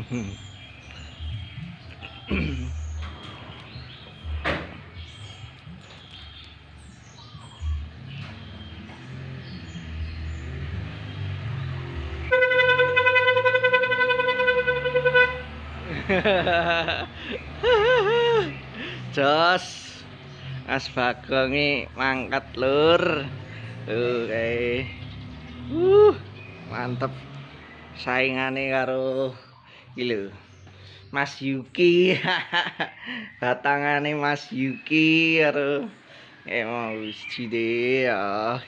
Jos, Mas Bagong mangkat lur. Tuh kayak mantep saingane karo iki lho. Mas Yuki. Batangane Mas Yuki karo mau siji ya.